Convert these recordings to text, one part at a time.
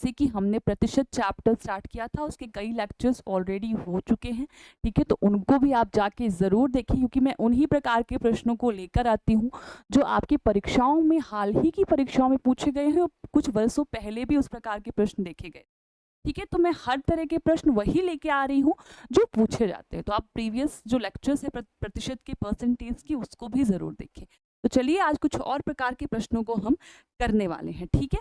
जैसे कि हमने प्रतिशत चैप्टर स्टार्ट किया था, उसके कई लेक्चर्स ऑलरेडी हो चुके हैं, ठीक है, तो उनको भी आप जाके ज़रूर देखें, क्योंकि मैं उन्हीं प्रकार के प्रश्नों को लेकर आती हूँ जो आपकी परीक्षाओं में, हाल ही की परीक्षाओं में पूछे गए हैं, और कुछ वर्षों पहले भी उस प्रकार के प्रश्न देखे गए, ठीक है। तो मैं हर तरह के प्रश्न वही लेके आ रही हूँ जो पूछे जाते हैं। तो आप प्रीवियस जो लेक्चर्स है प्रतिशत के, परसेंटेज की, उसको भी ज़रूर देखें। तो चलिए आज कुछ और प्रकार के प्रश्नों को हम करने वाले हैं, ठीक है।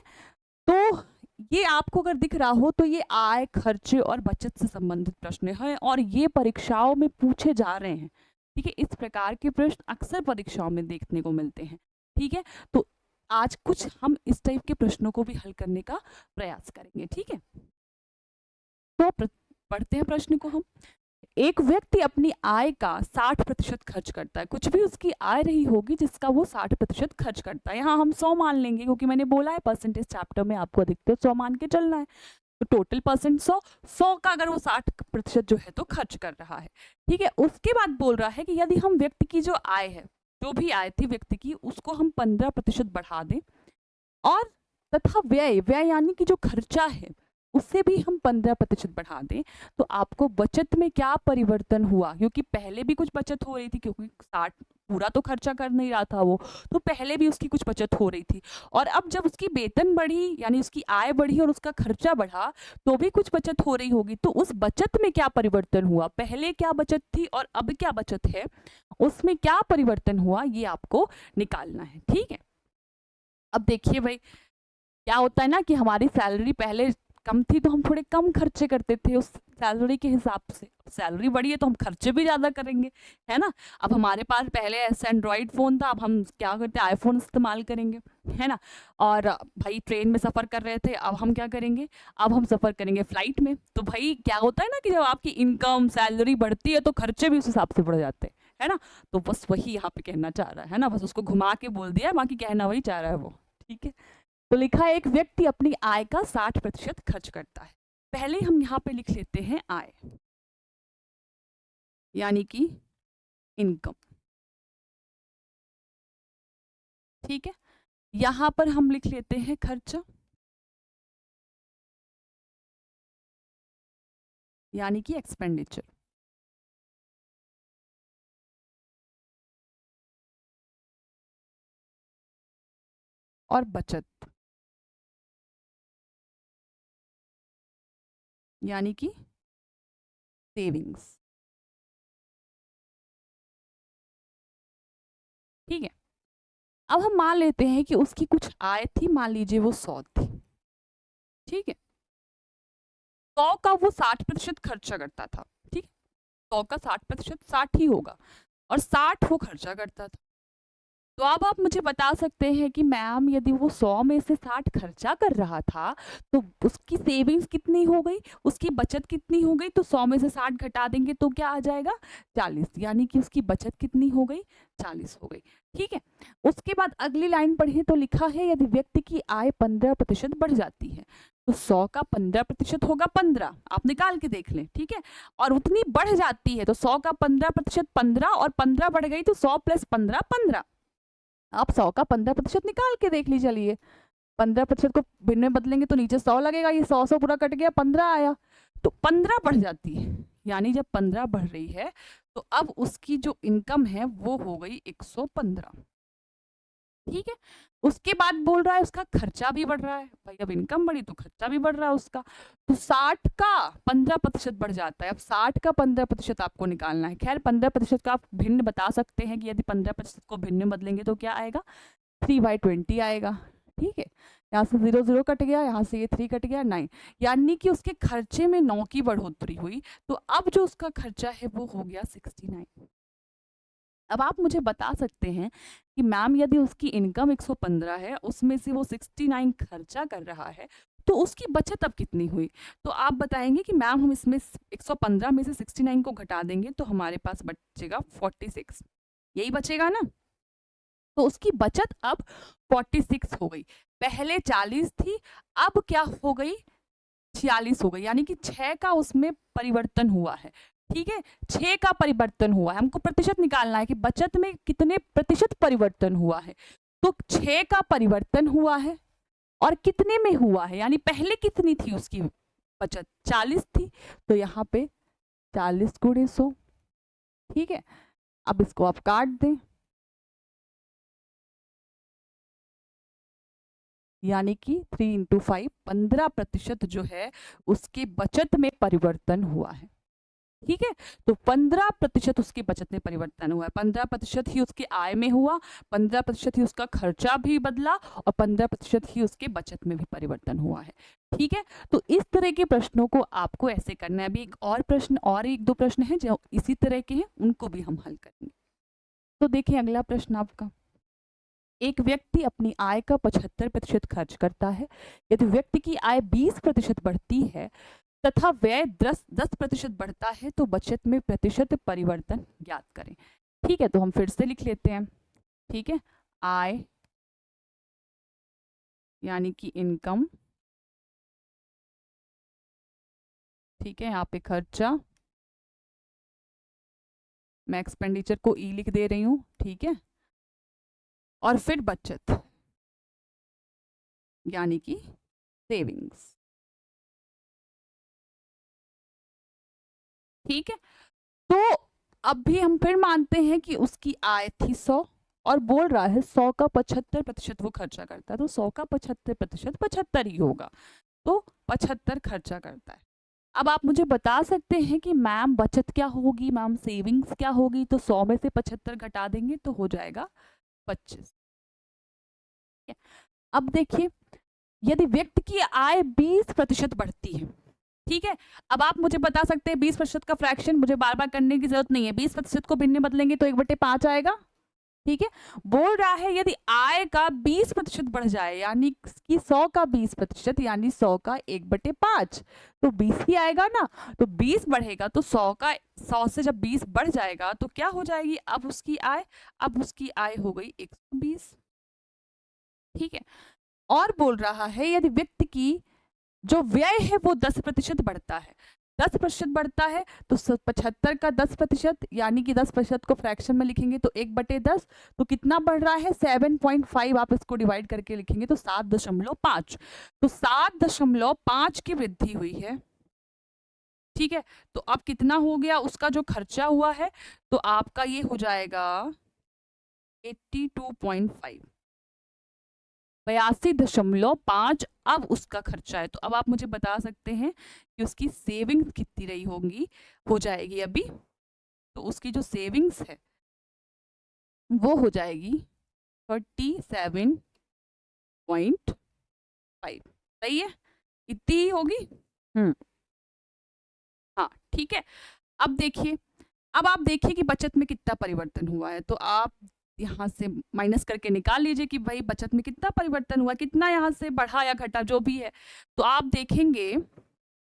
तो ये आपको अगर दिख रहा हो तो ये आय, खर्चे और बचत से संबंधित प्रश्न हैं, और ये परीक्षाओं में पूछे जा रहे हैं, ठीक है। इस प्रकार के प्रश्न अक्सर परीक्षाओं में देखने को मिलते हैं, ठीक है। तो आज कुछ हम इस टाइप के प्रश्नों को भी हल करने का प्रयास करेंगे, ठीक है। तो पढ़ते हैं प्रश्न को हम। एक व्यक्ति अपनी आय का 60% खर्च करता है। कुछ भी उसकी आय रही होगी जिसका वो 60% खर्च करता है। यहाँ हम 100 मान लेंगे, क्योंकि मैंने बोला है परसेंटेज चैप्टर में आपको अधिकतर 100 मान के चलना है। तो टोटल परसेंट 100 का अगर वो 60% जो है तो खर्च कर रहा है, ठीक है। उसके बाद बोल रहा है कि यदि हम व्यक्ति की जो आय है, जो भी आय थी व्यक्ति की, उसको हम 15% बढ़ा दें, और तथा व्यय यानी कि जो खर्चा है उससे भी हम 15% बढ़ा दें, तो आपको बचत में क्या परिवर्तन हुआ। क्योंकि पहले भी कुछ बचत हो रही थी, क्योंकि 60 पूरा तो खर्चा कर नहीं रहा था वो, तो पहले भी उसकी कुछ बचत हो रही थी, और अब जब उसकी वेतन बढ़ी यानी उसकी आय बढ़ी और उसका खर्चा बढ़ा, तो भी कुछ बचत हो रही होगी। तो उस बचत में क्या परिवर्तन हुआ, पहले क्या बचत थी और अब क्या बचत है, उसमें क्या परिवर्तन हुआ, ये आपको निकालना है, ठीक है। अब देखिए भाई, क्या होता है ना कि हमारी सैलरी पहले कम थी तो हम थोड़े कम खर्चे करते थे उस सैलरी के हिसाब से। सैलरी बढ़ी है तो हम खर्चे भी ज़्यादा करेंगे, है ना। अब हमारे पास पहले ऐसा एंड्रॉयड फ़ोन था, अब हम क्या करते हैं, आईफोन इस्तेमाल करेंगे, है ना। और भाई ट्रेन में सफ़र कर रहे थे, अब हम क्या करेंगे, अब हम सफ़र करेंगे फ़्लाइट में। तो भाई क्या होता है ना कि जब आपकी इनकम, सैलरी बढ़ती है तो खर्चे भी उस हिसाब से बढ़ जाते हैं, है ना। तो बस वही यहाँ पे कहना चाह रहा है ना, बस उसको घुमा के बोल दिया, बाकी कहना वही चाह रहा है वो, ठीक है। तो लिखा है एक व्यक्ति अपनी आय का 60% खर्च करता है। पहले हम यहाँ पे लिख लेते हैं आय, यानी कि इनकम, ठीक है। यहाँ पर हम लिख लेते हैं खर्चा, यानी कि एक्सपेंडिचर, और बचत, यानी कि सेविंग्स, ठीक है। अब हम मान लेते हैं कि उसकी कुछ आय थी, मान लीजिए वो 100 थी, ठीक है। 100 का वो 60% खर्चा करता था, ठीक है। 100 का 60% 60 ही होगा, और 60 वो खर्चा करता था। तो अब आप मुझे बता सकते हैं कि मैम यदि वो 100 में से 60 खर्चा कर रहा था तो उसकी सेविंग्स कितनी हो गई, उसकी बचत कितनी हो गई। तो 100 में से 60 घटा देंगे तो क्या आ जाएगा, 40, यानी कि उसकी बचत कितनी हो गई, 40 हो गई, ठीक है। उसके बाद अगली लाइन पढ़िए, तो लिखा है यदि व्यक्ति की आय 15% बढ़ जाती है, तो 100 का 15% होगा 15, आप निकाल के देख लें, ठीक है। और उतनी बढ़ जाती है तो 100 का 15% 15, और 15 बढ़ गई तो 100 + 15 15। आप 100 का 15% निकाल के देख लीजिए। चलिए 15% को भिन्न में बदलेंगे तो नीचे 100 लगेगा, ये 100 पूरा कट गया, 15 आया, तो 15 बढ़ जाती है। यानी जब 15 बढ़ रही है तो अब उसकी जो इनकम है वो हो गई 115, ठीक है। उसके बाद बोल रहा है उसका खर्चा भी बढ़ रहा है, भाई अब इनकम बढ़ी तो खर्चा भी बढ़ रहा है उसका, तो 60 का 15% बढ़ जाता है। अब 60 का 15% आपको निकालना है। खैर 15% का आप भिन्न बता सकते हैं कि यदि 15% को भिन्न में बदलेंगे तो क्या आएगा, 3/20 आएगा, ठीक है। यहाँ से 0 0 कट गया, यहाँ से ये 3 कट गया, 9, यानी कि उसके खर्चे में 9 की बढ़ोतरी हुई। तो अब जो उसका खर्चा है वो हो गया 69। अब आप मुझे बता सकते हैं कि मैम यदि उसकी इनकम 115 है, उसमें से वो 69 खर्चा कर रहा है, तो उसकी बचत अब कितनी हुई। तो आप बताएंगे कि मैम हम इसमें 115 में से 69 को घटा देंगे तो हमारे पास बचेगा 46, यही बचेगा ना। तो उसकी बचत अब 46 हो गई, पहले 40 थी, अब क्या हो गई, 46 हो गई, यानी कि 6 का उसमें परिवर्तन हुआ है, ठीक है। 6 का परिवर्तन हुआ है, हमको प्रतिशत निकालना है कि बचत में कितने प्रतिशत परिवर्तन हुआ है। तो 6 का परिवर्तन हुआ है, और कितने में हुआ है, यानी पहले कितनी थी उसकी बचत, 40 थी, तो यहाँ पे 40 गुणे 100। ठीक है, अब इसको आप काट दें, यानी कि 3 × 5, 15% जो है उसके बचत में परिवर्तन हुआ है। ठीक है, तो 15% उसकी बचत में परिवर्तन हुआ है। 15% ही उसकी आय में हुआ, 15% ही उसका खर्चा भी बदला, और 15% ही उसके बचत में भी परिवर्तन हुआ है। ठीक है, तो इस तरह के प्रश्नों को आपको ऐसे करना है। अभी एक और प्रश्न, और एक दो प्रश्न हैं जो इसी तरह के हैं, उनको भी हम हल करेंगे। तो देखिए अगला प्रश्न आपका, एक व्यक्ति अपनी आय का 75% खर्च करता है। यदि व्यक्ति की आय 20% बढ़ती है तथा व्यय 10% बढ़ता है तो बचत में प्रतिशत परिवर्तन ज्ञात करें। ठीक है, तो हम फिर से लिख लेते हैं। ठीक है, आय यानी कि इनकम, ठीक है, यहाँ पे खर्चा, मैं एक्सपेंडिचर को ई लिख दे रही हूँ। ठीक है, और फिर बचत यानी कि सेविंग्स। ठीक है, तो अब भी हम फिर मानते हैं कि उसकी आय थी 100 और बोल रहा है 100 का 75% वो खर्चा करता है, तो 100 का 75% 75 ही होगा, तो 75 खर्चा करता है। अब आप मुझे बता सकते हैं कि मैम बचत क्या होगी, मैम सेविंग्स क्या होगी, तो 100 में से 75 घटा देंगे तो हो जाएगा 25। अब देखिए, यदि व्यक्ति की आय 20% बढ़ती है, ठीक है, अब आप मुझे बता सकते हैं 20% का फ्रैक्शन, मुझे बार बार करने की जरूरत नहीं है, 20% को भिन्न बदलेंगे तो 1/5 आएगा। ठीक है, बोल रहा है यदि आय का 20% बढ़ जाए, यानी कि 100 का 20%, यानी 100 का 1/5, तो 20 ही आएगा ना। तो 20 बढ़ेगा तो 100 से जब 20 बढ़ जाएगा तो क्या हो जाएगी अब उसकी आय, अब उसकी आय हो गई 120। ठीक है, और बोल रहा है यदि व्यक्ति की जो व्यय है वो 10% बढ़ता है, 10% बढ़ता है तो 75 का 10%, यानी कि 10% को फ्रैक्शन में लिखेंगे तो 1/10, तो कितना बढ़ रहा है 7.5, आप इसको डिवाइड करके लिखेंगे तो 7.5, तो 7.5 की वृद्धि हुई है। ठीक है, तो अब कितना हो गया उसका जो खर्चा हुआ है, तो आपका ये हो जाएगा 82.5, 82.5 अब उसका खर्चा है। तो अब आप मुझे बता सकते हैं कि उसकी सेविंग्स कितनी रही होंगी, हो जाएगी अभी, तो उसकी जो सेविंग्स है वो हो जाएगी 37.5, सही है, इतनी ही होगी। हाँ ठीक है, अब देखिए, अब आप देखिए कि बचत में कितना परिवर्तन हुआ है, तो आप यहाँ से माइनस करके निकाल लीजिए कि भाई बचत में कितना परिवर्तन हुआ, कितना यहाँ से बढ़ा या घटा जो भी है, तो आप देखेंगे,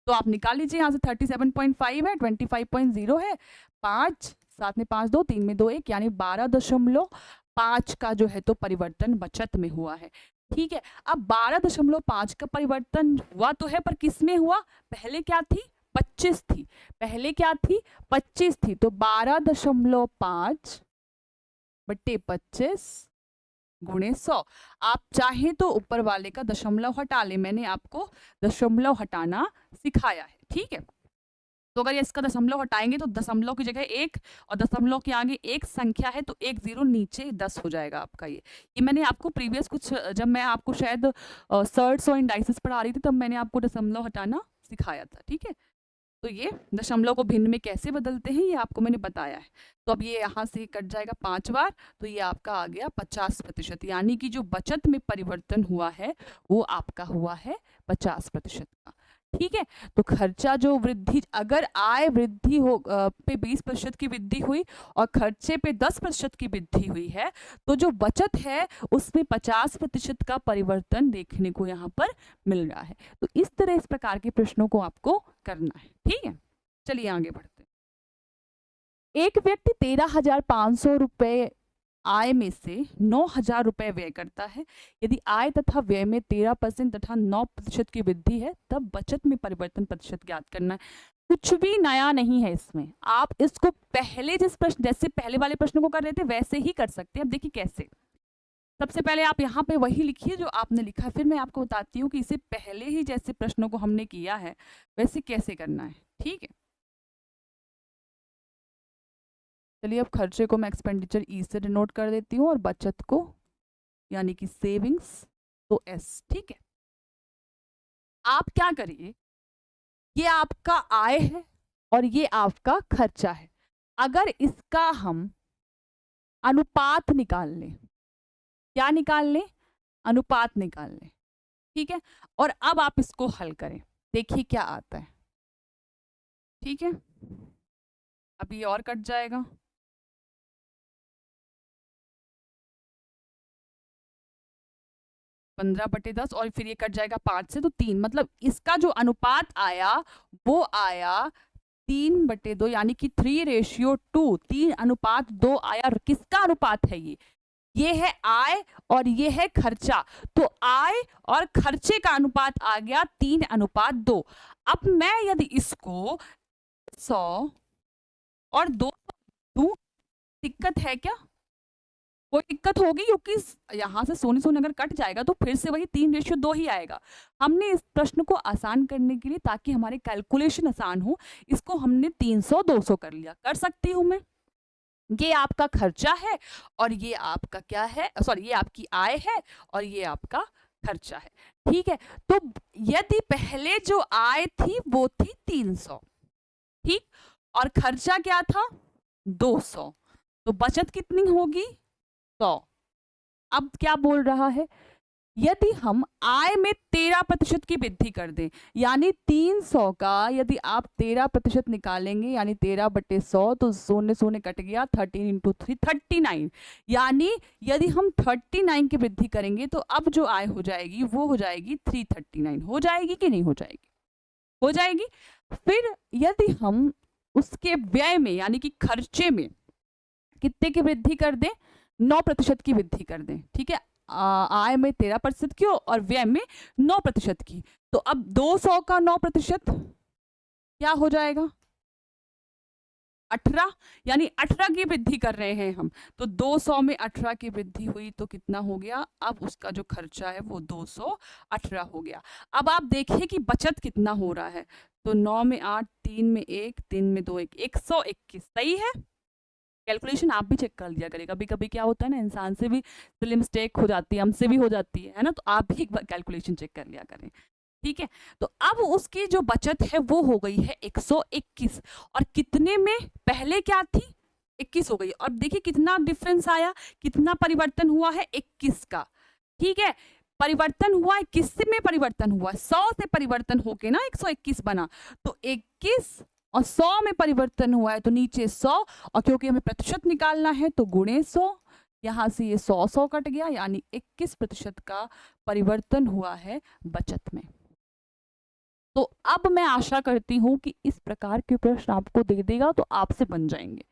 तो आप निकाल लीजिए यहाँ से 37.5 है, 25.0 है, 5 7 में 5 2 3 में 2 1, यानी 12.5 का जो है तो परिवर्तन बचत में हुआ है। ठीक है, अब 12.5 का परिवर्तन हुआ तो है, पर किस में हुआ, पहले क्या थी 25 थी, पहले क्या थी 25 थी, तो 12.5 बट्टे 25 गुणे 100। आप चाहें तो ऊपर वाले का दशमलव हटा ले, मैंने आपको दशमलव हटाना सिखाया है। ठीक है, तो अगर इसका दशमलव हटाएंगे तो दशमलव की जगह 1 और दशमलव के आगे एक संख्या है तो 1 0 नीचे 10 हो जाएगा आपका। ये मैंने आपको प्रीवियस कुछ, जब मैं आपको शायद सर्ट्स और इंडाइसिस पढ़ा रही थी तब मैंने आपको दशमलव हटाना सिखाया था। ठीक है, तो ये दशमलव को भिन्न में कैसे बदलते हैं ये आपको मैंने बताया है। तो अब ये यहाँ से कट जाएगा 5 बार, तो ये आपका आ गया 50%, यानी कि जो बचत में परिवर्तन हुआ है वो आपका हुआ है 50% का। ठीक है, तो खर्चा जो वृद्धि, अगर आय वृद्धि हो पे 20% की वृद्धि हुई और खर्चे पे 10% की वृद्धि हुई है, तो जो बचत है उसमें 50% का परिवर्तन देखने को यहाँ पर मिल रहा है। तो इस तरह इस प्रकार के प्रश्नों को आपको करना है। ठीक है, चलिए आगे बढ़ते हैं। एक व्यक्ति 13,500 रुपये आय में से 9,000 रुपये व्यय करता है। यदि आय तथा व्यय में 13% तथा 9% की वृद्धि है तब बचत में परिवर्तन प्रतिशत ज्ञात करना है। कुछ भी नया नहीं है इसमें, आप इसको पहले जिस प्रश्न, जैसे पहले वाले प्रश्नों को कर रहे थे वैसे ही कर सकते हैं। अब देखिए कैसे, सबसे पहले आप यहाँ पे वही लिखिए जो आपने लिखा, फिर मैं आपको बताती हूँ कि इससे पहले ही जैसे प्रश्नों को हमने किया है वैसे कैसे करना है। ठीक है, चलिए अब खर्चे को मैं एक्सपेंडिचर ई से डिनोट कर देती हूँ और बचत को यानी कि सेविंग्स तो एस। ठीक है, आप क्या करिए, ये आपका आय है और ये आपका खर्चा है। अगर इसका हम अनुपात निकाल लें, क्या निकाल लें, अनुपात निकाल लें। ठीक है, और अब आप इसको हल करें, देखिए क्या आता है। ठीक है, अब ये और कट जाएगा, 15/10 और फिर ये कट जाएगा 5 से, तो 3, मतलब इसका जो अनुपात आया वो आया 3/2, यानी कि 3:2, 3:2 आया। किसका अनुपात है ये है आय और ये है खर्चा, तो आय और खर्चे का अनुपात आ गया 3:2। अब मैं यदि इसको 100 और 200 दूं, दिक्कत है क्या? कोई दिक्कत होगी? क्योंकि यहाँ से सोने सोने अगर कट जाएगा तो फिर से वही 3:2 ही आएगा। हमने इस प्रश्न को आसान करने के लिए, ताकि हमारे कैलकुलेशन आसान हो, इसको हमने 300-200 कर लिया। कर सकती हूँ मैं। ये आपका खर्चा है और ये आपका क्या है, सॉरी, ये आपकी आय है और ये आपका खर्चा है। ठीक है, तो यदि पहले जो आय थी वो थी 300, ठीक, और खर्चा क्या था 200, तो बचत कितनी होगी 100। अब क्या बोल रहा है, यदि हम आय में 13% की वृद्धि कर दें, यानी 300 का यदि आप 13% निकालेंगे, यानी 13/100, तो सोने सोने कट गया, 13 × 3 39, यानी यदि हम 39 की वृद्धि करेंगे तो अब जो आय हो जाएगी वो हो जाएगी 339। हो जाएगी कि नहीं हो जाएगी? हो जाएगी। फिर यदि हम उसके व्यय में यानी कि खर्चे में कितने की वृद्धि कर दें, 9% की वृद्धि कर दें। ठीक है, आय में 13% की और व्यय में 9% की, तो अब 200 का 9% क्या हो जाएगा 18, यानी 18 की वृद्धि कर रहे हैं हम, तो 200 में 18 की वृद्धि हुई तो कितना हो गया, अब उसका जो खर्चा है वो 218 हो गया। अब आप देखिए कि बचत कितना हो रहा है, तो 9 में 8, 3 में 1, 3 में 2, 121। सही है, कैलकुलेशन आप भी चेक कर लिया करें। कभी कभी क्या होता है ना, इंसान से भी सिली मिस्टेक हो जाती है, हमसे भी हो जाती है ना, तो आप भी एक बार कैलकुलेशन चेक कर लिया करें। ठीक है, तो अब उसकी जो बचत है वो हो गई है 121, और कितने में पहले क्या थी 21 हो गई। और देखिए कितना डिफरेंस आया, कितना परिवर्तन हुआ है 21 का। ठीक है, परिवर्तन हुआ है, किससे में परिवर्तन हुआ, 100 से परिवर्तन होके ना 121 बना, तो 21 और 100 में परिवर्तन हुआ है तो नीचे 100, और क्योंकि हमें प्रतिशत निकालना है तो गुणे 100, यहाँ से ये 100 कट गया, यानी 21% का परिवर्तन हुआ है बचत में। तो अब मैं आशा करती हूँ कि इस प्रकार के प्रश्न आपको दे देगा तो आपसे बन जाएंगे।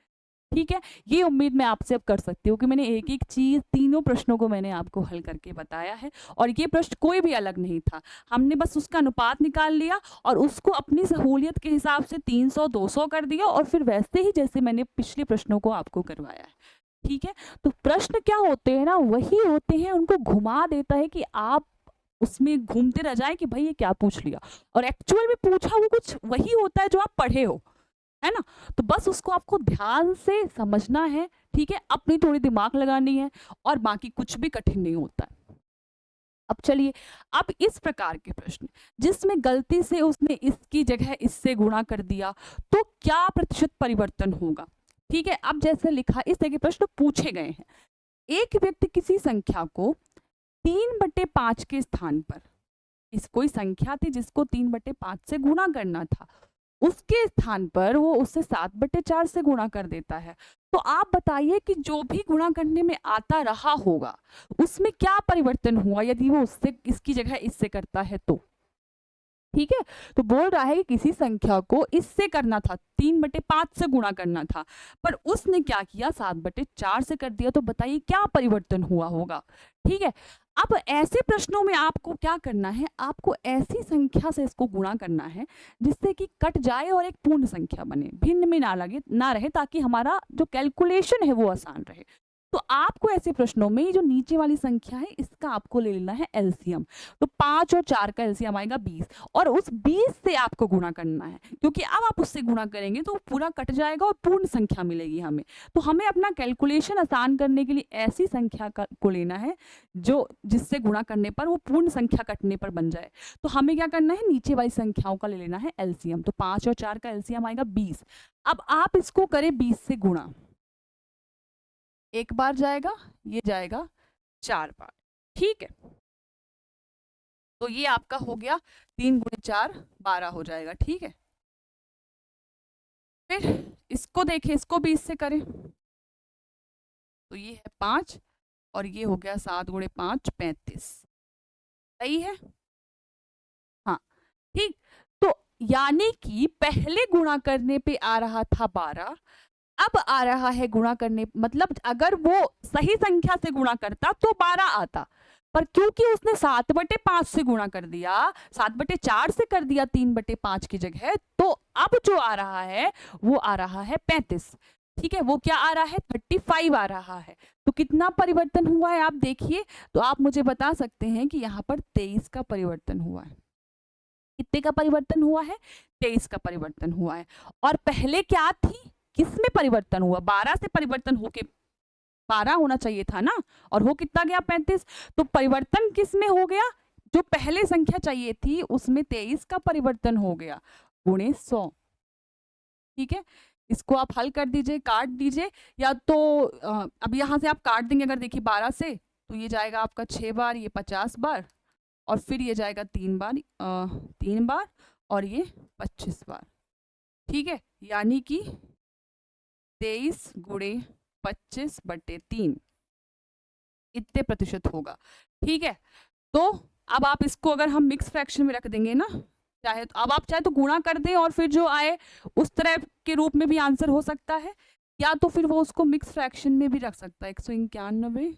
ठीक है, ये उम्मीद मैं आपसे अब कर सकती हूँ कि मैंने एक एक चीज, तीनों प्रश्नों को मैंने आपको हल करके बताया है, और ये प्रश्न कोई भी अलग नहीं था। हमने बस उसका अनुपात निकाल लिया और उसको अपनी सहूलियत के हिसाब से 300-200 कर दिया, और फिर वैसे ही जैसे मैंने पिछले प्रश्नों को आपको करवाया है। ठीक है, तो प्रश्न क्या होते हैं ना, वही होते हैं, उनको घुमा देता है कि आप उसमें घूमते रह जाए कि भाई ये क्या पूछ लिया, और एक्चुअल में पूछा वो कुछ वही होता है जो आप पढ़े हो, है ना। तो बस उसको आपको ध्यान से समझना है। ठीक है, अपनी थोड़ी दिमाग लगानी है, और बाकी कुछ भी कठिन नहीं होता है। अब चलिए, अब इस प्रकार के प्रश्न जिसमें गलती से उसने इसकी जगह इससे गुणा कर दिया, तो क्या प्रतिशत परिवर्तन होगा। ठीक है, अब जैसे लिखा, इस तरह के प्रश्न पूछे गए हैं। एक व्यक्ति किसी संख्या को 3/5 के स्थान पर, इस कोई संख्या थी जिसको 3/5 से गुणा करना था, उसके स्थान पर वो उससे 7/4 से गुणा कर देता है। तो आप बताइए कि जो भी गुणा करने में आता रहा होगा उसमें क्या परिवर्तन हुआ यदि वो उससे, इसकी जगह इससे करता है तो। ठीक है, तो बोल रहा है कि किसी संख्या को इससे करना था, 3/5 से गुणा करना था, पर उसने क्या किया 7/4 से कर दिया, तो बताइए क्या परिवर्तन हुआ होगा। ठीक है, अब ऐसे प्रश्नों में आपको क्या करना है, आपको ऐसी संख्या से इसको गुणा करना है जिससे कि कट जाए और एक पूर्ण संख्या बने, भिन्न में ना लगे ना रहे, ताकि हमारा जो कैलकुलेशन है वो आसान रहे। तो आपको ऐसे प्रश्नों में ये जो नीचे वाली संख्या है इसका आपको ले लेना है एलसीएम। तो 5 और 4 का एलसीएम आएगा 20 और उस 20 से आपको गुणा करना है, क्योंकि अब आप उससे गुणा करेंगे तो पूरा कट जाएगा और पूर्ण संख्या मिलेगी हमें। तो हमें अपना कैलकुलेशन आसान करने के लिए ऐसी संख्या को लेना है जो जिससे गुणा करने पर वो पूर्ण संख्या कटने पर बन जाए। तो हमें क्या करना है, नीचे वाली संख्याओं का ले लेना है एलसीएम। तो 5 और 4 का एलसीएम आएगा 20। अब आप इसको करें 20 से गुणा, एक बार जाएगा, ये जाएगा 4 बार, ठीक है। तो ये आपका हो गया 3 गुणे 4 12 हो जाएगा, ठीक है। फिर इसको देखें, इसको 20 से करें तो ये है 5 और ये हो गया 7 गुणे 5 35, सही है। हाँ ठीक, तो यानी कि पहले गुणा करने पे आ रहा था 12, अब आ रहा है गुणा करने, मतलब अगर वो सही संख्या से गुणा करता तो 12 आता, पर क्योंकि उसने 7/5 से गुणा कर दिया, 7/4 से कर दिया 3/5 की जगह, तो अब जो आ रहा है वो आ रहा है 35, ठीक है। वो क्या आ रहा है, 35 आ रहा है। तो कितना परिवर्तन हुआ है आप देखिए, तो आप मुझे बता सकते हैं कि यहाँ पर 23 का परिवर्तन हुआ है। कितने का परिवर्तन हुआ है, 23 का परिवर्तन हुआ है। और पहले क्या थी, किसमें परिवर्तन हुआ, 12 से परिवर्तन होके 12 होना चाहिए था ना, और हो कितना गया 35। तो परिवर्तन किस में हो गया, जो पहले संख्या चाहिए थी उसमें 23 का परिवर्तन हो गया गुणे 100, ठीक है। इसको आप हल कर दीजिए, काट दीजिए, या तो अब यहाँ से आप काट देंगे, अगर देखिए 12 से तो ये जाएगा आपका 6 बार, ये 50 बार, और फिर ये जाएगा 3 बार, 3 बार, और ये 25 बार, ठीक है। यानी कि 23 गुणे 25/3 इतने प्रतिशत होगा, ठीक है। तो अब आप इसको अगर हम मिक्स फ्रैक्शन में रख देंगे ना, चाहे तो अब आप चाहे तो गुणा कर दें और फिर जो आए उस तरह के रूप में भी आंसर हो सकता है, या तो फिर वो उसको मिक्स फ्रैक्शन में भी रख सकता है। 191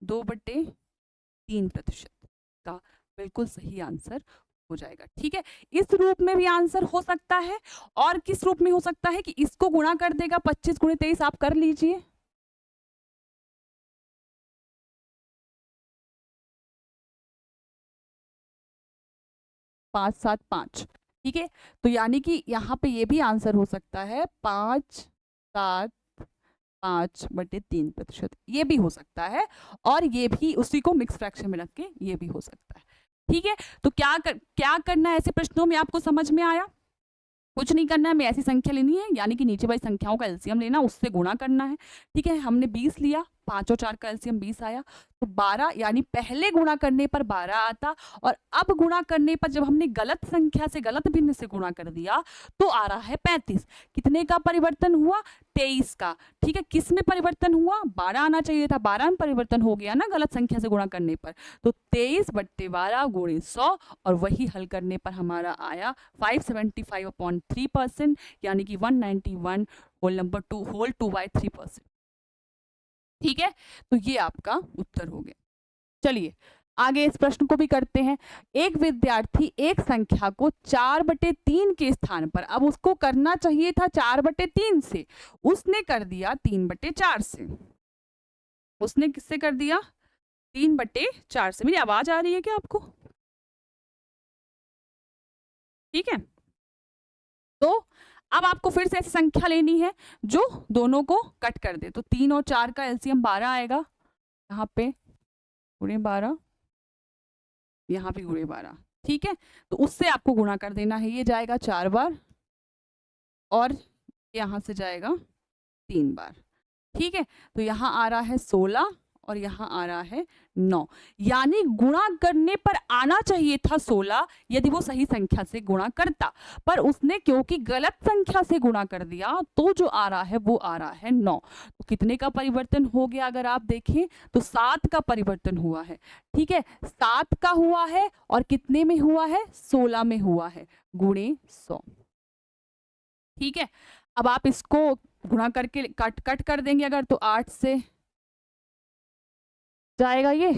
2/3% का बिल्कुल सही आंसर हो जाएगा, ठीक है। इस रूप में भी आंसर हो सकता है, और किस रूप में हो सकता है कि इसको गुणा कर देगा 25 गुणे 23, आप कर लीजिए। पाँच 7 5, ठीक है। तो यानी कि यहाँ पे ये भी आंसर हो सकता है 5 7 5/3%, ये भी हो सकता है, और ये भी उसी को मिक्स फ्रैक्शन में रख के ये भी हो सकता है, ठीक है। तो क्या करना है ऐसे प्रश्नों में, आपको समझ में आया। कुछ नहीं करना है, हमें ऐसी संख्या लेनी है, यानी कि नीचे वाली संख्याओं का एलसीएम लेना, उससे गुणा करना है, ठीक है। हमने 20 लिया, 5 और 4 का एलसीएम 20 आया, तो 12, यानी पहले गुणा करने पर 12 आता, और अब गुणा करने पर जब हमने गलत संख्या से, गलत भिन्न से गुणा कर दिया तो आ रहा है 35। कितने का परिवर्तन हुआ, 23 का, ठीक है। किस में परिवर्तन हुआ, 12 आना चाहिए था, 12 में परिवर्तन हो गया ना गलत संख्या से गुणा करने पर। तो 23/12 गुणे 100, और वही हल करने पर हमारा आया 575/3%, यानी कि 191 होल 2/3%, ठीक है। तो ये आपका उत्तर हो गया। चलिए आगे इस प्रश्न को भी करते हैं। एक विद्यार्थी एक संख्या को 4/3 के स्थान पर, अब उसको करना चाहिए था 4/3 से, उसने कर दिया 3/4 से। उसने किससे कर दिया, 3/4 से। मेरी आवाज आ रही है क्या आपको, ठीक है। तो अब आपको फिर से ऐसी संख्या लेनी है जो दोनों को कट कर दे। तो 3 और 4 का एलसीएम 12 आएगा, यहाँ पे गुणे 12, यहाँ पे गुणे 12, ठीक है। तो उससे आपको गुणा कर देना है, ये जाएगा 4 बार और यहाँ से जाएगा 3 बार, ठीक है। तो यहाँ आ रहा है 16 और यहाँ आ रहा है 9, यानी गुणा करने पर आना चाहिए था 16 यदि वो सही संख्या से गुणा करता, पर उसने क्योंकि गलत संख्या से गुणा कर दिया तो जो आ रहा है वो आ रहा है 9। तो कितने का परिवर्तन हो गया, अगर आप देखें तो 7 का परिवर्तन हुआ है, ठीक है। 7 का हुआ है और कितने में हुआ है, 16 में हुआ है, गुणे 100, ठीक है। अब आप इसको गुणा करके कट कर देंगे अगर, तो 8 से जाएगा ये,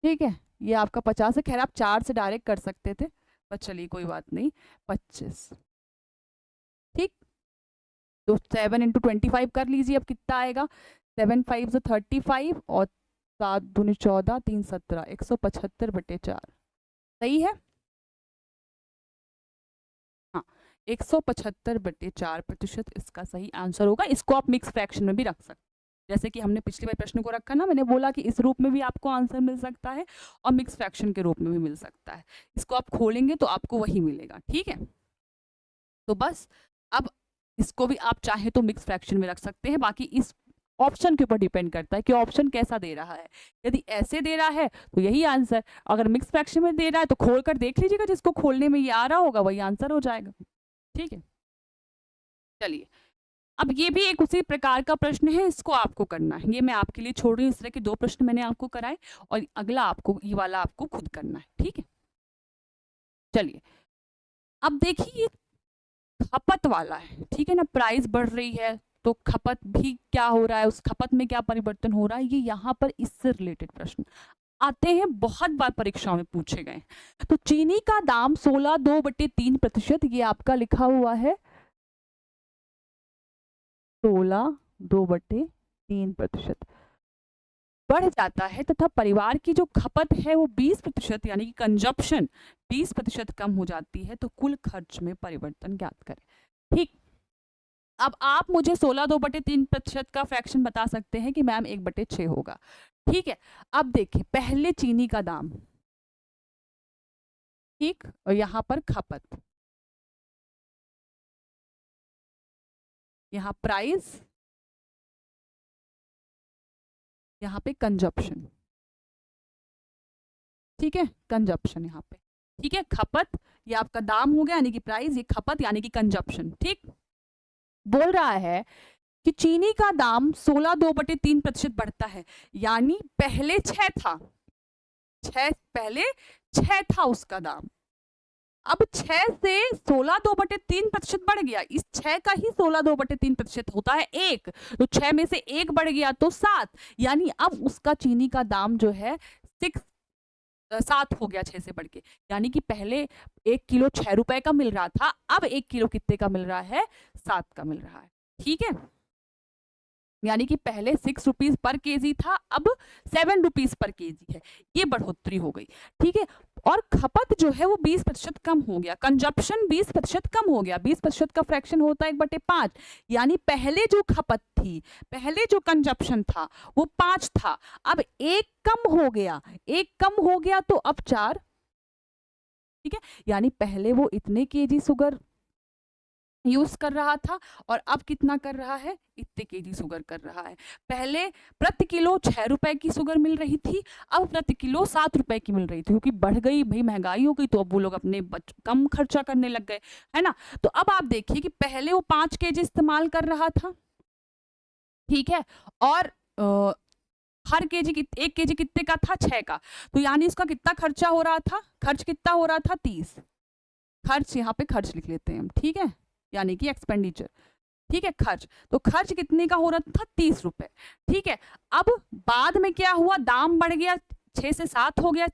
ठीक है। ये आपका 50 है, खैर आप 4 से डायरेक्ट कर सकते थे, पर चलिए कोई बात नहीं, 25, ठीक। तो 7 × 25 कर लीजिए, अब कितना आएगा, 7 5 35 और 7 दूनी 14 3 17 175/4 सही है। हाँ 175/4% इसका सही आंसर होगा। इसको आप मिक्स फ्रैक्शन में भी रख सकते हैं, जैसे कि हमने पिछली बार प्रश्न को रखा ना, मैंने बोला कि इस रूप में भी आपको आंसर मिल सकता है और मिक्स फ्रैक्शन के रूप में भी मिल सकता है। इसको आप खोलेंगे तो आपको वही मिलेगा, ठीक है। तो बस अब इसको भी आप चाहे तो मिक्स फ्रैक्शन में रख सकते हैं, बाकी इस ऑप्शन के ऊपर डिपेंड करता है कि ऑप्शन कैसा दे रहा है। यदि ऐसे दे रहा है तो यही आंसर, अगर मिक्स फ्रैक्शन में दे रहा है तो खोल कर देख लीजिएगा, जिसको खोलने में ये आ रहा होगा वही आंसर हो जाएगा, ठीक है। चलिए अब ये भी एक उसी प्रकार का प्रश्न है, इसको आपको करना है, ये मैं आपके लिए छोड़ रही हूँ। इस तरह के 2 प्रश्न मैंने आपको कराए और अगला आपको ये वाला आपको खुद करना है, ठीक है। चलिए अब देखिए ये खपत वाला है, ठीक है ना, प्राइस बढ़ रही है तो खपत भी क्या हो रहा है, उस खपत में क्या परिवर्तन हो रहा है, ये यहाँ पर इससे रिलेटेड प्रश्न आते हैं, बहुत बार परीक्षाओं में पूछे गए। तो चीनी का दाम 16.2/3%, ये आपका लिखा हुआ है 16.2/3% बढ़ जाता है तथा परिवार की जो खपत है वो 20% यानी कि कंजप्शन 20% कम हो जाती है, तो कुल खर्च में परिवर्तन ज्ञात करें, ठीक। अब आप मुझे 16.2/3% का फ्रैक्शन बता सकते हैं कि मैम 1/6 होगा, ठीक है। अब देखिए पहले चीनी का दाम, ठीक, और यहाँ पर खपत, यहाँ प्राइस, यहाँ पे कंजप्शन, ठीक है, कंजप्शन यहाँ पे, ठीक है। खपत ये आपका दाम हो गया यानी कि प्राइस, ये खपत यानी कि कंजप्शन, ठीक। बोल रहा है कि चीनी का दाम 16.2/3% बढ़ता है, यानी पहले 6 था, पहले 6 था उसका दाम, अब 6 से 16.2/3% बढ़ गया, इस 6 का ही 16.2/3% होता है 1, तो 6 में से 1 बढ़ गया तो 7, यानी अब उसका चीनी का दाम जो है 7 हो गया 6 से बढ़ के, यानी कि पहले 1 किलो 6 रुपए का मिल रहा था, अब 1 किलो कितने का मिल रहा है, 7 का मिल रहा है, ठीक है। यानी कि पहले 6 रुपीज पर केजी था, अब 7 रुपीज पर केजी है, ये बढ़ोतरी हो गई, ठीक है। और खपत जो है वो 20% कम हो गया, कंजप्शन 20% कम हो गया, 20% का फ्रैक्शन होता है 1/5, यानी पहले जो खपत थी, पहले जो कंजप्शन था वो 5 था, अब 1 कम हो गया, 1 कम हो गया तो अब 4, ठीक है। यानी पहले वो इतने केजी शुगर यूज कर रहा था और अब कितना कर रहा है, इतने केजी शुगर कर रहा है। पहले प्रति किलो 6 रुपए की शुगर मिल रही थी, अब प्रति किलो 7 रुपए की मिल रही थी, क्योंकि बढ़ गई भाई, महंगाई हो गई, तो अब वो लोग अपने कम खर्चा करने लग गए, है ना। तो अब आप देखिए कि पहले वो 5 केजी इस्तेमाल कर रहा था, ठीक है, और हर केजी 1 केजी कितने का था, 6 का, तो यानी उसका कितना खर्चा हो रहा था, खर्च कितना हो रहा था, 30, खर्च यहाँ पे खर्च लिख लेते हैं हम, ठीक है, यानी कि एक्सपेंडिचर, ठीक है, खर्च, तो खर्च कितने का हो रहा था, 30 रुपए, ठीक है। अब बाद में क्या हुआ, दाम बढ़ गया, 6 से 7 हो गया,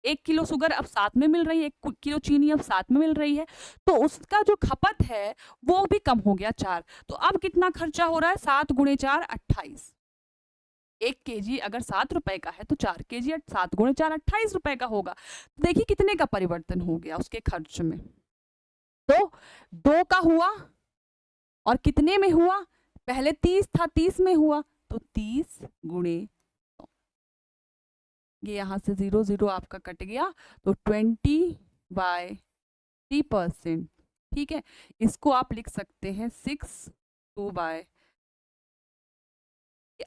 1 किलो शुगर अब 7 में मिल रही है, 1 किलो चीनी अब 7 में मिल रही है, तो उसका जो खपत है वो भी कम हो गया 4, तो अब कितना खर्चा हो रहा है, 7 गुणे 4 28, 1 केजी अगर 7 रुपए का है तो 4 केजी 7 गुणे 4 28 रुपए का होगा, देखिए कितने का परिवर्तन हो गया उसके खर्च में, तो 2 का हुआ और कितने में हुआ, पहले 30 था 30 में हुआ, तो 30 गुणे 100, ये यहां से 0 0 आपका कट गया, तो 20/3%, ठीक है। इसको आप लिख सकते हैं 6/2,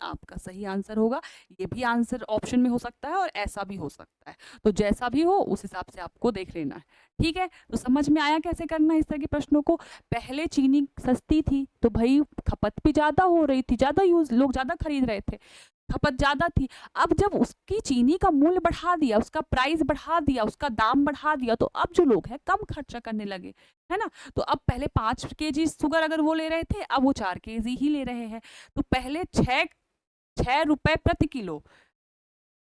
आपका सही आंसर होगा। ये भी आंसर ऑप्शन में हो सकता है और ऐसा भी हो सकता है, तो जैसा भी हो उस हिसाब से आपको देख लेना है, ठीक है। तो समझ में आया कैसे करना है इस तरह के प्रश्नों को। पहले चीनी सस्ती थी तो भाई खपत भी ज्यादा हो रही थी, ज्यादा यूज, लोग ज्यादा खरीद रहे थे, खपत ज्यादा थी। अब जब उसकी चीनी का मूल्य बढ़ा दिया, उसका प्राइस बढ़ा दिया, उसका दाम बढ़ा दिया, तो अब जो लोग हैं कम खर्चा करने लगे, है ना। तो अब पहले 5 केजी शुगर अगर वो ले रहे थे, अब वो 4 केजी ही ले रहे हैं। तो पहले 6 रुपए प्रति किलो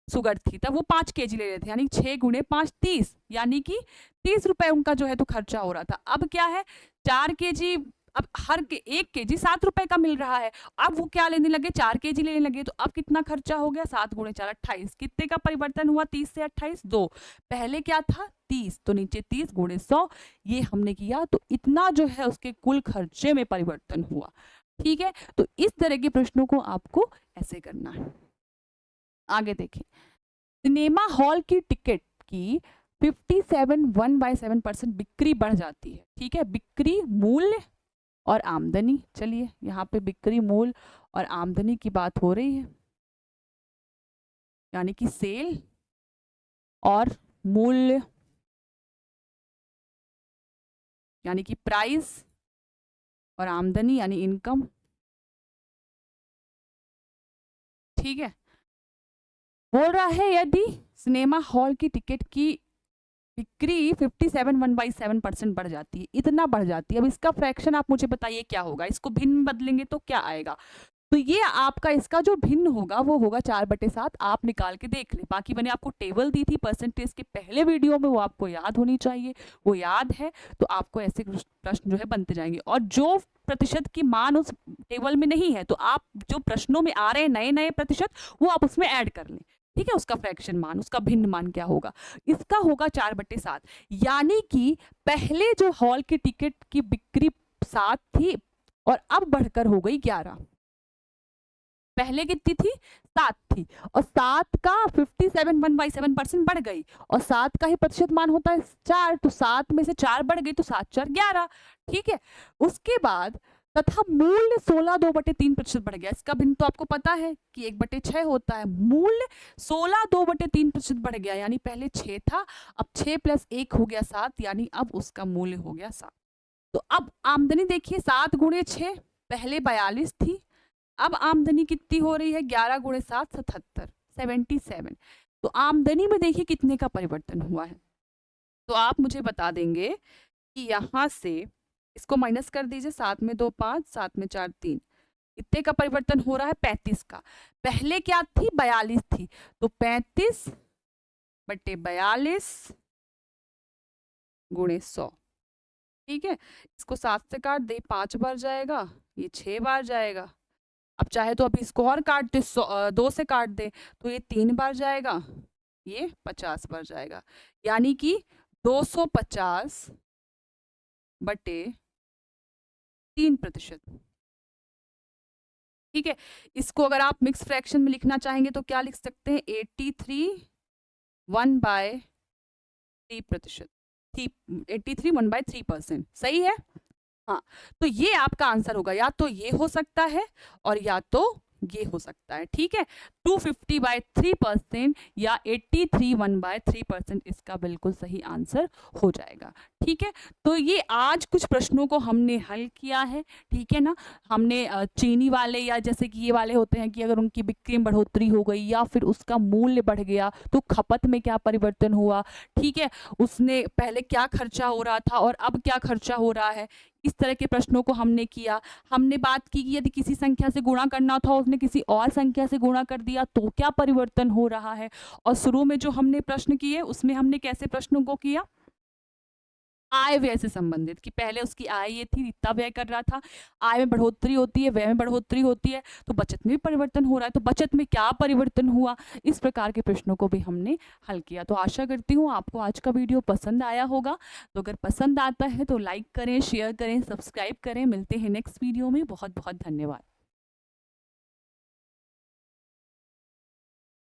शुगर थी, तब वो 5 केजी ले रहे थे, यानी 6 गुणे 5 30, यानी कि 30 रुपए उनका जो है तो खर्चा हो रहा था। अब क्या है, 4 केजी अब हर के 1 केजी 7 रुपए का मिल रहा है, अब वो क्या लेने लगे, 4 केजी लेने लगे, तो अब कितना खर्चा हो गया, 7 गुणे 4 28, कितने का परिवर्तन हुआ 30 से 28 2, पहले क्या था 30, तो नीचे 30 गुणे 100 ये हमने किया, तो इतना जो है उसके कुल खर्चे में परिवर्तन हुआ। ठीक है, तो इस तरह के प्रश्नों को आपको ऐसे करना है। आगे देखें, सिनेमा हॉल की टिकट की 57 1/7% बिक्री बढ़ जाती है। ठीक है, बिक्री मूल्य और आमदनी, चलिए यहाँ पे बिक्री मूल्य और आमदनी की बात हो रही है, यानी कि सेल और मूल्य यानी कि प्राइस और आमदनी यानी इनकम। ठीक है, बोल रहा है यदि सिनेमा हॉल की टिकट की बिक्री 57 1/7% बढ़ जाती है, इतना बढ़ जाती है, अब इसका फ्रैक्शन आप मुझे बताइए क्या होगा, इसको भिन्न में बदलेंगे तो क्या आएगा, तो ये आपका इसका जो भिन्न होगा वो होगा 4/7, आप निकाल के देख लें। बाकी मैंने आपको टेबल दी थी परसेंटेज के पहले वीडियो में, वो आपको याद होनी चाहिए, वो याद है तो आपको ऐसे प्रश्न जो है बनते जाएंगे। और जो प्रतिशत की मान उस टेबल में नहीं है तो आप जो प्रश्नों में आ रहे हैं नए नए प्रतिशत वो आप उसमें ऐड कर लें। ठीक है, उसका फ्रैक्शन मान, उसका भिन्न मान क्या होगा, इसका होगा 4/7, यानी कि पहले जो हॉल की टिकट की बिक्री 7 थी और अब बढ़कर हो गई 11। पहले कितनी थी 7 थी और 7 का 57 1/7% बढ़ गई और 7 का ही प्रतिशत मान होता है 4, तो 7 में से 4 बढ़ गई तो 7 4 11। ठीक है, उसके बाद तथा मूल्य 16 2/3% बढ़ गया। इसका भिन्न तो आपको पता है कि 1/6 होता है, मूल्य 16 2/3% बढ़ गया, यानी पहले 6 था, अब 6 + 1 हो गया 7, यानी अब उसका मूल्य हो गया 7। तो अब आमदनी देखिए 7 गुणे 6, पहले 42 थी, अब आमदनी कितनी हो रही है 11 गुणे 7 77 77। तो आमदनी में देखिए कितने का परिवर्तन हुआ है, तो आप मुझे बता देंगे कि यहाँ से इसको माइनस कर दीजिए, 7 में 2 5, 7 में 4 3, इतने का परिवर्तन हो रहा है 35 का। पहले क्या थी 42 थी, तो 35/42 गुणे 100। ठीक है, इसको 7 से काट दे, 5 बार जाएगा, ये 6 बार जाएगा। अब चाहे तो अभी इसको और काट दे, 2 से काट दे तो ये 3 बार जाएगा, ये 50 बार जाएगा, यानी कि 250/3%। ठीक है, इसको अगर आप मिक्स फ्रैक्शन में लिखना चाहेंगे तो क्या लिख सकते हैं, 83 1/3%, 83 1/3%, सही है। हाँ, तो ये आपका आंसर होगा, या तो ये हो सकता है और या तो ये हो सकता है। ठीक है, 250/3% या 83 1/3% इसका बिल्कुल सही आंसर हो जाएगा। ठीक है, तो ये आज कुछ प्रश्नों को हमने हल किया है। ठीक है ना, हमने चीनी वाले या जैसे कि ये वाले होते हैं कि अगर उनकी बिक्री में बढ़ोतरी हो गई या फिर उसका मूल्य बढ़ गया तो खपत में क्या परिवर्तन हुआ। ठीक है, उसने पहले क्या खर्चा हो रहा था और अब क्या खर्चा हो रहा है, इस तरह के प्रश्नों को हमने किया। हमने बात की कि यदि किसी संख्या से गुणा करना था, उसने किसी और संख्या से गुणा कर दिया तो क्या परिवर्तन हो रहा है। और शुरू में जो हमने प्रश्न किए उसमें हमने कैसे प्रश्नों को किया, आय व्यय से संबंधित, कि पहले उसकी आय ये थी, इतना व्यय कर रहा था, आय में बढ़ोतरी होती है, व्यय में बढ़ोतरी होती है, तो बचत में भी परिवर्तन हो रहा है, तो बचत में क्या परिवर्तन हुआ। इस प्रकार के प्रश्नों को भी हमने हल किया। तो आशा करती हूँ आपको आज का वीडियो पसंद आया होगा। तो अगर पसंद आता है तो लाइक करें, शेयर करें, सब्सक्राइब करें। मिलते हैं नेक्स्ट वीडियो में। बहुत बहुत धन्यवाद।